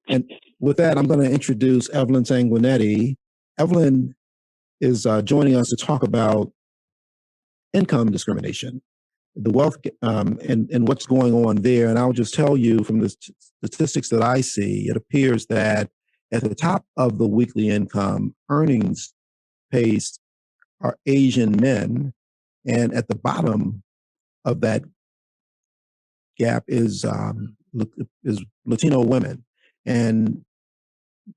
And with that, I'm going to introduce Evelyn Sanguinetti. Evelyn is joining us to talk about income discrimination, the wealth and what's going on there. And I'll just tell you from the statistics that I see, it appears that at the top of the weekly income earnings pays are Asian men, and at the bottom of that gap is Latino women, and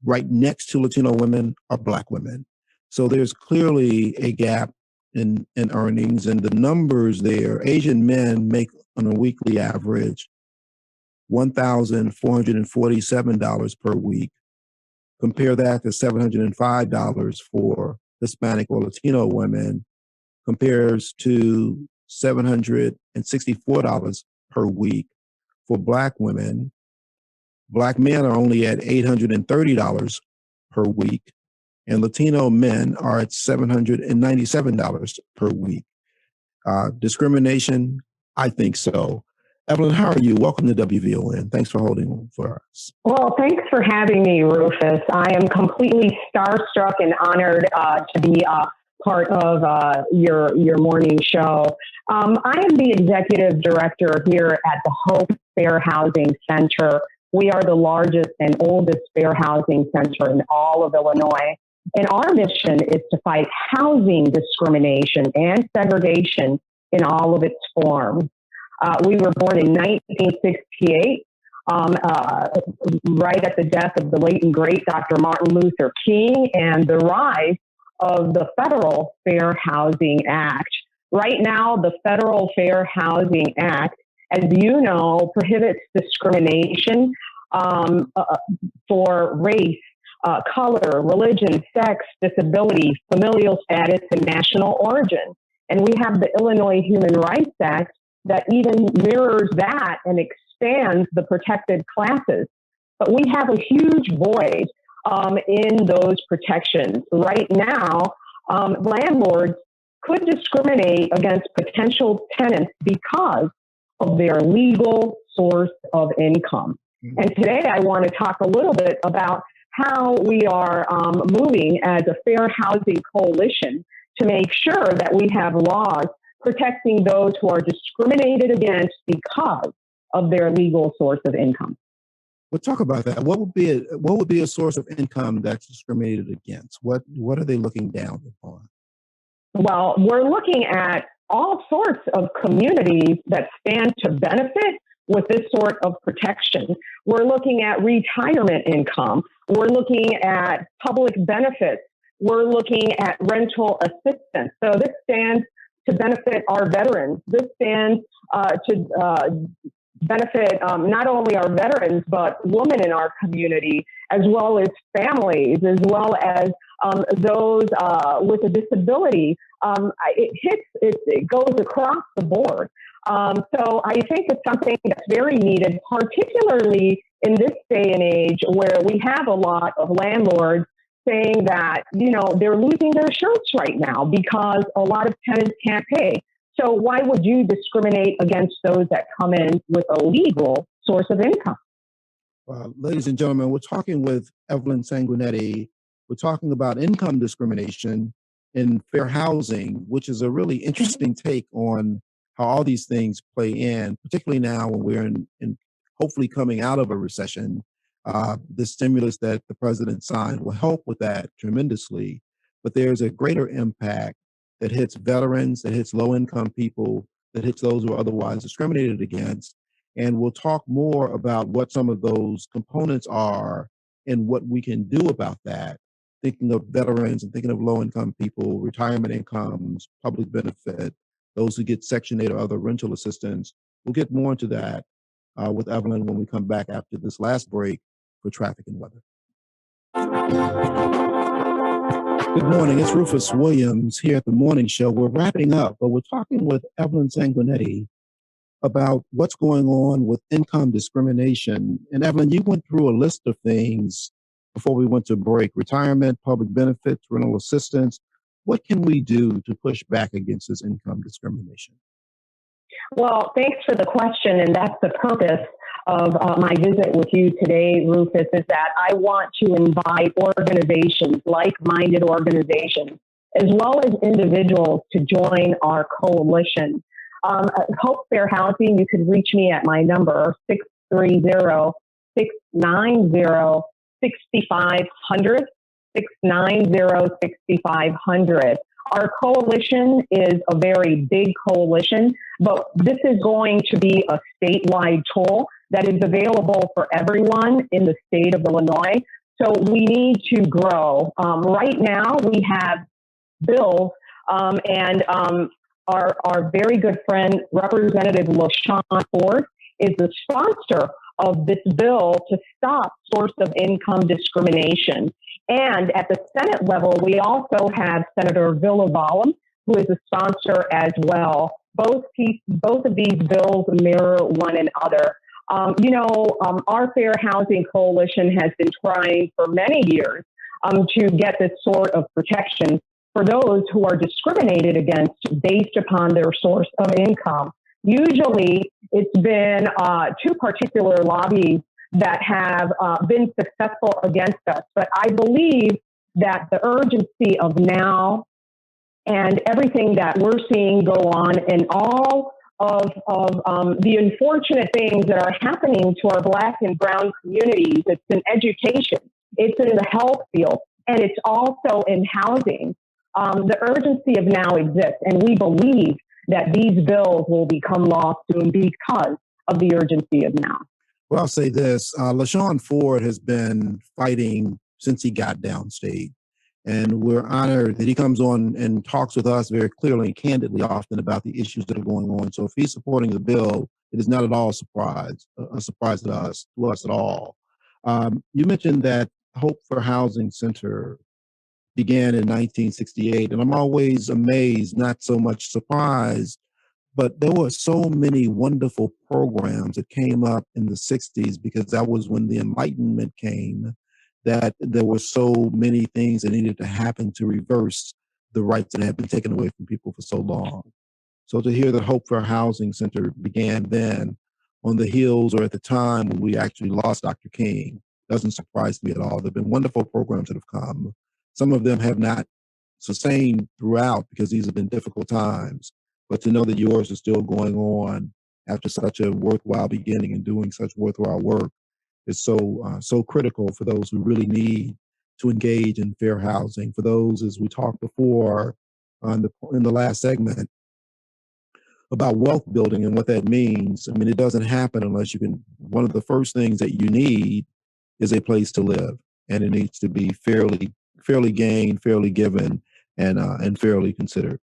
right next to Latino women are Black women. So there's clearly a gap in earnings, and the numbers there. Asian men make on a weekly average $1,447 per week. Compare that to $705 for Hispanic or Latino women, compares to $764 per week for Black women. Black men are only at $830 per week, and Latino men are at $797 per week. Discrimination? I think so. Evelyn, how are you? Welcome to WVON. Thanks for holding for us. Well, thanks for having me, Rufus. I am completely starstruck and honored to be part of your morning show. I am the executive director here at the Hope Fair Housing Center. We are the largest and oldest fair housing center in all of Illinois. And our mission is to fight housing discrimination and segregation in all of its forms. We were born in 1968, right at the death of the late and great Dr. Martin Luther King and the rise of the Federal Fair Housing Act. Right now, the Federal Fair Housing Act, as you know, prohibits discrimination for race, color, religion, sex, disability, familial status, and national origin. And we have the Illinois Human Rights Act that even mirrors that and expands the protected classes. But we have a huge void in those protections. Right now, landlords could discriminate against potential tenants because of their legal source of income. And today I want to talk a little bit about how we are moving as a fair housing coalition to make sure that we have laws protecting those who are discriminated against because of their legal source of income. We'll talk about that. What would be a source of income that's discriminated against? What are they looking down upon? Well, we're looking at all sorts of communities that stand to benefit with this sort of protection. We're looking at retirement income. We're looking at public benefits. We're looking at rental assistance. So this stands to benefit our veterans. This stands to benefit not only our veterans, but women in our community, as well as families, as well as those with a disability. It goes across the board. So I think it's something that's very needed, particularly in this day and age where we have a lot of landlords saying that, they're losing their shirts right now because a lot of tenants can't pay. So why would you discriminate against those that come in with a legal source of income? Ladies and gentlemen, we're talking with Evelyn Sanguinetti. We're talking about income discrimination in fair housing, which is a really interesting take on how all these things play in, particularly now when we're in hopefully coming out of a recession. The stimulus that the president signed will help with that tremendously, but there's a greater impact that hits veterans, that hits low-income people, that hits those who are otherwise discriminated against. And we'll talk more about what some of those components are and what we can do about that, thinking of veterans and thinking of low-income people, retirement incomes, public benefit, those who get Section 8 or other rental assistance. We'll get more into that with Evelyn when we come back after this last break for traffic and weather. Good morning. It's Rufus Williams here at the morning show. We're wrapping up, but we're talking with Evelyn Sanguinetti about what's going on with income discrimination. And Evelyn, you went through a list of things before we went to break: retirement, public benefits, rental assistance. What can we do to push back against this income discrimination? Well, thanks for the question, and that's the purpose my visit with you today, Rufus, is that I want to invite organizations, like-minded organizations, as well as individuals to join our coalition. Hope Fair Housing, you could reach me at my number, 630-690-6500, 690-6500. Our coalition is a very big coalition, but this is going to be a statewide tool that is available for everyone in the state of Illinois. So we need to grow. Right now, we have bills, and our very good friend, Representative LaShawn Ford, is the sponsor of this bill to stop source of income discrimination. And at the Senate level, we also have Senator Villavalum, who is a sponsor as well. Both of these bills mirror one another. Our Fair Housing Coalition has been trying for many years to get this sort of protection for those who are discriminated against based upon their source of income. Usually, it's been two particular lobbies that have been successful against us. But I believe that the urgency of now and everything that we're seeing go on and all of the unfortunate things that are happening to our Black and Brown communities, it's in education, it's in the health field, and it's also in housing. The urgency of now exists, and we believe that these bills will become law soon because of the urgency of now. Well, I'll say this. LaShawn Ford has been fighting since he got downstate. And we're honored that he comes on and talks with us very clearly and candidly often about the issues that are going on. So if he's supporting the bill, it is not at all a surprise to us at all. You mentioned that Hope for Housing Center began in 1968, and I'm always amazed, not so much surprised, but there were so many wonderful programs that came up in the 60s because that was when the Enlightenment came, that there were so many things that needed to happen to reverse the rights that had been taken away from people for so long. So to hear that Hope for Housing Center began then on the heels or at the time when we actually lost Dr. King doesn't surprise me at all. There have been wonderful programs that have come. Some of them have not sustained throughout because these have been difficult times. But to know that yours is still going on after such a worthwhile beginning and doing such worthwhile work is so critical for those who really need to engage in fair housing. For those, as we talked before in the last segment, about wealth building and what that means. I mean, it doesn't happen unless you can. One of the first things that you need is a place to live, and it needs to be fairly gained, fairly given, and fairly considered.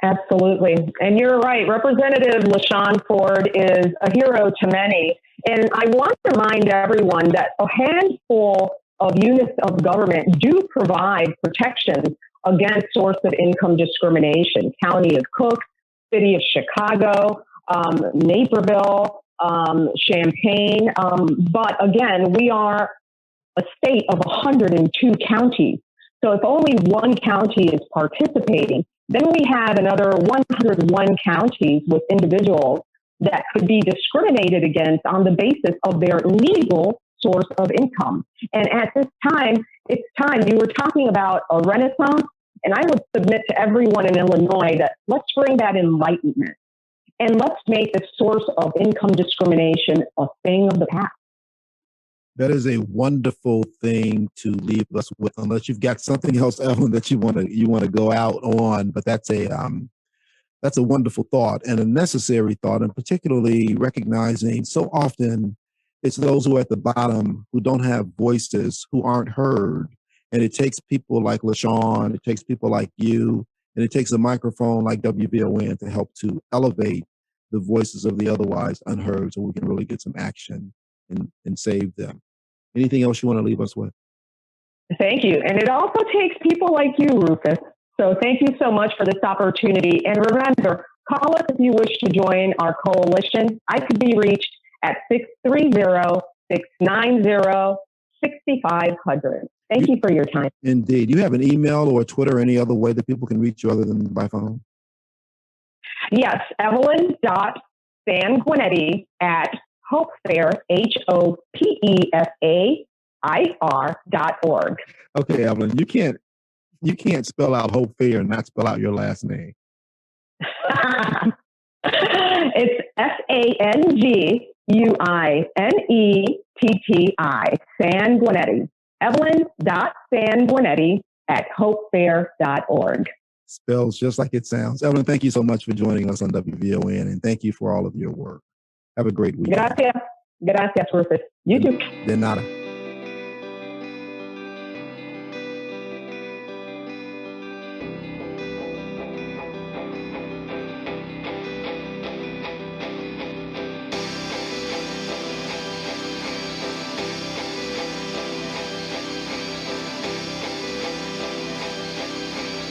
Absolutely. And you're right. Representative LaShawn Ford is a hero to many. And I want to remind everyone that a handful of units of government do provide protection against source of income discrimination. County of Cook, City of Chicago, Naperville, Champaign. But again, we are a state of 102 counties. So if only one county is participating, then we have another 101 counties with individuals that could be discriminated against on the basis of their legal source of income. And at this time, it's time. You were talking about a renaissance, and I would submit to everyone in Illinois that let's bring that enlightenment and let's make the source of income discrimination a thing of the past. That is a wonderful thing to leave us with, unless you've got something else, Evelyn, that you want to go out on. But that's a wonderful thought and a necessary thought, and particularly recognizing so often it's those who are at the bottom who don't have voices, who aren't heard. And it takes people like LaShawn, it takes people like you, and it takes a microphone like WVON to help to elevate the voices of the otherwise unheard so we can really get some action and save them. Anything else you want to leave us with? Thank you. And it also takes people like you, Rufus. So thank you so much for this opportunity. And remember, call us if you wish to join our coalition. I could be reached at 630-690-6500. Thank you for your time. Indeed. You have an email or a Twitter or any other way that people can reach you other than by phone? Yes, Evelyn.Sanguinetti at hopefair, HOPEFAIR.org. Okay, Evelyn, you can't spell out Hope Fair and not spell out your last name. It's SANGUINETTI, Sanguinetti. Evelyn.sanguinetti@hopefair.org. Spells just like it sounds. Evelyn, thank you so much for joining us on WVON, and thank you for all of your work. Have a great week. Gracias. Gracias, Rufus. You too. De nada.